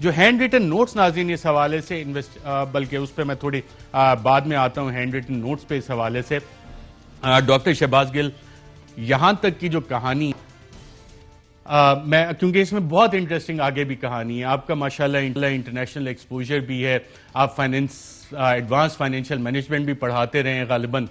جو hand written notice ناظرین اس حوالے سے بلکہ اس پہ میں تھوڑی بعد میں آتا ہوں، ہینڈ ریٹن نوٹس پہ اس حوالے سے ڈاکٹر شہباز گل یہاں تک کی جو کہانی میں کیونکہ اس میں بہت انٹرسٹنگ آگے بھی کہانی ہے، آپ کا ماشاءاللہ انٹرنیشنل ایکسپوجر بھی ہے، آپ ایڈوانس فائنینشیل مینجمنٹ بھی پڑھاتے رہے ہیں غالباً.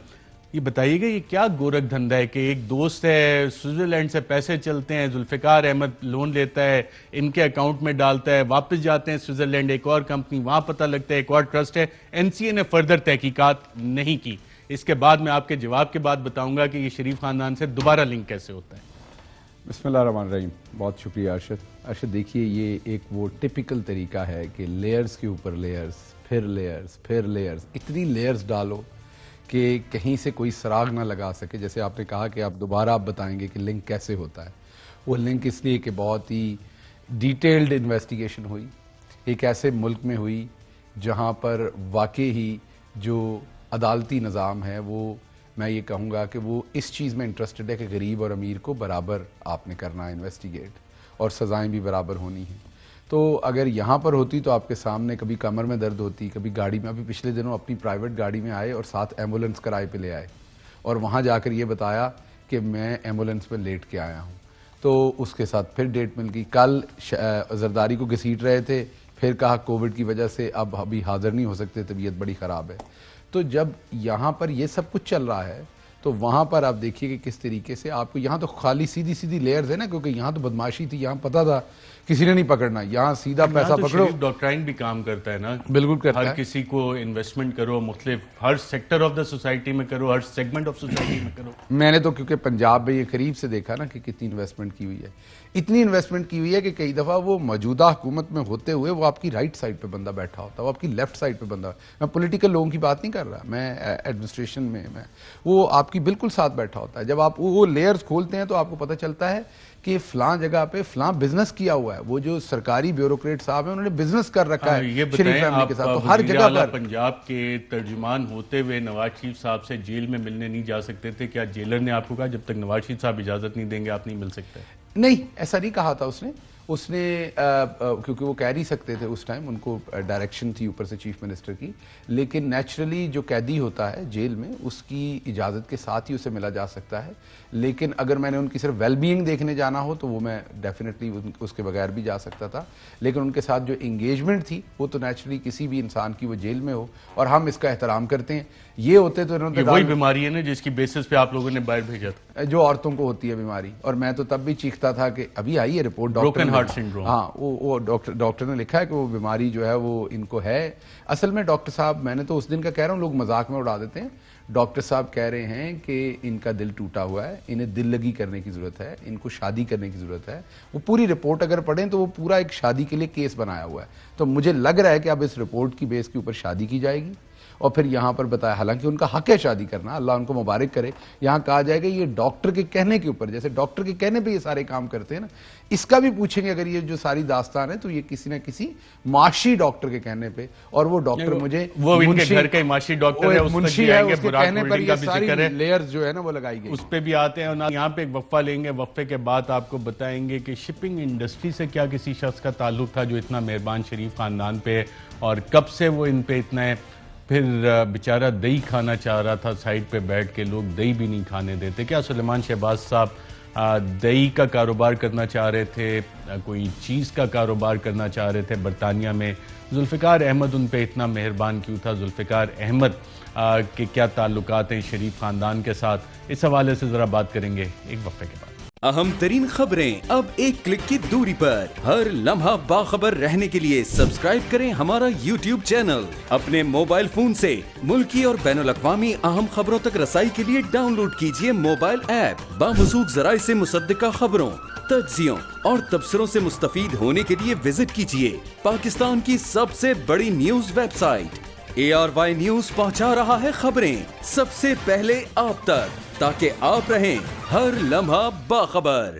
یہ بتائیے گا یہ کیا گورکھ دھندا ہے کہ ایک دوست ہے سوئٹزرلینڈ سے پیسے چلتے ہیں، ذوالفقار احمد لون لیتا ہے، ان کے اکاؤنٹ میں ڈالتا ہے، واپس جاتے ہیں سوئٹزرلینڈ ایک اور کمپنی، وہاں پتہ لگتا ہے ایک اور ٹرسٹ ہے. این سی اے نے فردر تحقیقات نہیں کی. اس کے بعد میں آپ کے جواب کے بعد بتاؤں گا کہ یہ شریف خاندان سے دوبارہ لنک کیسے ہوتا ہے. بسم اللہ الرحمن الرحیم. بہت شکریہ ارشد. دیکھیے یہ ایک وہ ٹپیکل طریقہ ہے کہ لیئرز کے اوپر لیئرز، پھر لیئرز، اتنی لیئرز ڈالو کہ کہیں سے کوئی سراغ نہ لگا سکے. جیسے آپ نے کہا کہ آپ دوبارہ بتائیں گے کہ لنک کیسے ہوتا ہے. وہ لنک اس لیے کہ بہت ہی ڈیٹیلڈ انویسٹیگیشن ہوئی، ایک ایسے ملک میں ہوئی جہاں پر واقعی ہی جو عدالتی نظام ہے وہ میں یہ کہوں گا کہ وہ اس چیز میں انٹرسٹڈ ہے کہ غریب اور امیر کو برابر آپ نے کرنا ہے انویسٹیگیٹ، اور سزائیں بھی برابر ہونی ہیں. تو اگر یہاں پر ہوتی تو آپ کے سامنے کبھی کمر میں درد ہوتی، کبھی گاڑی میں، ابھی پچھلے دنوں اپنی پرائیویٹ گاڑی میں آئے اور ساتھ ایمبولنس کرائے پہ لے آئے اور وہاں جا کر یہ بتایا کہ میں ایمبولنس میں لیٹ کے آیا ہوں. تو اس کے ساتھ پھر ڈیٹ مل گئی. کل زرداری کو گھسیٹ رہے تھے، پھر کہا کووڈ کی وجہ سے اب ابھی حاضر نہیں ہو سکتے، طبیعت بڑی خراب ہے. تو جب یہاں پر یہ سب کچھ چل رہا ہے تو وہاں پر آپ دیکھیے کہ کس طریقے سے آپ کو یہاں تو خالی سیدھی لیئرز ہے نا، کیونکہ یہاں تو بدماشی تھی، یہاں پتا تھا کسی نے نہیں پکڑنا، یہاں سیدھا پیسہ پکڑو. ڈاکٹرائن بھی کام کرتا ہے نا، بالکل کرتا ہے. ہر کسی کو انویسٹمنٹ کرو، مختلف ہر سیکٹر آف دا سوسائٹی میں کرو، ہر سیگمنٹ آف سوسائٹی میں کرو. میں نے تو کیونکہ پنجاب میں یہ قریب سے دیکھا نا کہ کتنی انویسٹمنٹ کی ہوئی ہے. اتنی انویسٹمنٹ کی ہوئی ہے کہ کئی دفعہ وہ موجودہ حکومت میں ہوتے ہوئے وہ آپ کی رائٹ سائڈ پہ بندہ بیٹھا ہوتا ہے، وہ آپ کی لیفٹ سائڈ پہ بندہ. میں پولیٹیکل لوگوں کی بات نہیں کر رہا، میں ایڈمنسٹریشن میں وہ آپ کی بالکل ساتھ بیٹھا ہوتا ہے. جب آپ وہ لیئرز کھولتے ہیں تو آپ کو پتہ چلتا ہے کہ فلاں جگہ پہ فلاں بزنس کیا ہوا ہے. وہ جو سرکاری بیوروکریٹ صاحب ہیں انہوں نے بزنس کر رکھا ہے یہ شریف فیملی کے ساتھ. تو ہر جگہ پر پنجاب کے ترجمان ہوتے ہوئے نواز شریف صاحب سے جیل میں ملنے نہیں جا سکتے تھے. کیا جیلر نے آپ کو کہا جب تک نواز شریف صاحب اجازت نہیں دیں گے آپ نہیں مل سکتے؟ نہیں، ایسا نہیں کہا تھا اس نے کیونکہ وہ کہہ نہیں سکتے تھے اس ٹائم، ان کو ڈائریکشن تھی اوپر سے چیف منسٹر کی. لیکن نیچرلی جو قیدی ہوتا ہے جیل میں اس کی اجازت کے ساتھ ہی اسے ملا جا سکتا ہے. لیکن اگر میں نے ان کی صرف ویل بینگ دیکھنے جانا ہو تو وہ میں ڈیفینیٹلی اس کے بغیر بھی جا سکتا تھا. لیکن ان کے ساتھ جو انگیجمنٹ تھی وہ تو نیچرلی کسی بھی انسان کی وہ جیل میں ہو اور ہم اس کا احترام کرتے ہیں. یہ ہوتے تو انہوں نے وہی بیماری ہے نا جس کی بیسس پہ آپ لوگوں نے باہر بھیجا تھا، جو عورتوں کو ہوتی ہے بیماری. اور میں تو تب بھی چیختا تھا کہ ابھی آئی ہے رپورٹ ڈاکٹر ہاں وہ ڈاکٹر نے لکھا ہے کہ وہ بیماری جو ہے وہ ان کو ہے. اصل میں ڈاکٹر صاحب، میں نے تو اس دن کا کہہ رہا ہوں، لوگ مذاق میں اڑا دیتے ہیں. ڈاکٹر صاحب کہہ رہے ہیں کہ ان کا دل ٹوٹا ہوا ہے، انہیں دل لگی کرنے کی ضرورت ہے، ان کو شادی کرنے کی ضرورت ہے. وہ پوری رپورٹ اگر پڑھیں تو وہ پورا ایک شادی کے لیے کیس بنایا ہوا ہے. تو مجھے لگ رہا ہے کہ اب اس رپورٹ کی بیس کے اوپر شادی کی جائے گی اور پھر یہاں پر بتایا، حالانکہ ان کا حق ہے شادی کرنا، اللہ ان کو مبارک کرے. یہاں کہا جائے گا یہ ڈاکٹر کے کہنے کے اوپر، جیسے ڈاکٹر کے کہنے پہ یہ سارے کام کرتے ہیں نا، اس کا بھی پوچھیں گے اگر یہ جو ساری داستان ہے تو یہ کسی نہ کسی معاشی ڈاکٹر کے کہنے پہ. اور وہ ڈاکٹر مجھے وہ ان کے گھر کا معاشی ڈاکٹر ہے، اس منشی ہے، اس کے کہنے پر یہ ساری لیئرز جو ہے نا وہ لگائی گئی. اس پہ بھی آتے ہیں. یہاں پہ ایک وقفہ لیں گے، وقفے کے بعد آپ کو بتائیں گے کہ شپنگ انڈسٹری سے کیا کسی شخص کا تعلق تھا جو اتنا مہربان شریف خاندان پہ، اور کب سے وہ ان پہ اتنا ہے. پھر بیچارہ دہی کھانا چاہ رہا تھا سائڈ پہ بیٹھ کے، لوگ دہی بھی نہیں کھانے دیتے. کیا سلیمان شہباز صاحب دہی کا کاروبار کرنا چاہ رہے تھے، کوئی چیز کا کاروبار کرنا چاہ رہے تھے برطانیہ میں؟ ذوالفقار احمد ان پہ اتنا مہربان کیوں تھا؟ ذوالفقار احمد کے کیا تعلقات ہیں شریف خاندان کے ساتھ؟ اس حوالے سے ذرا بات کریں گے ایک وقفے کے بعد. اہم ترین خبریں اب ایک کلک کی دوری پر. ہر لمحہ باخبر رہنے کے لیے سبسکرائب کریں ہمارا یوٹیوب چینل. اپنے موبائل فون سے ملکی اور بین الاقوامی اہم خبروں تک رسائی کے لیے ڈاؤن لوڈ کیجیے موبائل ایپ. باموثوق ذرائع سے مصدقہ خبروں، تجزیوں اور تبصروں سے مستفید ہونے کے لیے وزٹ کیجیے پاکستان کی سب سے بڑی news website. ARY news پہنچا رہا ہے خبریں سب سے پہلے آپ تک، تاکہ آپ رہیں ہر لمحہ باخبر.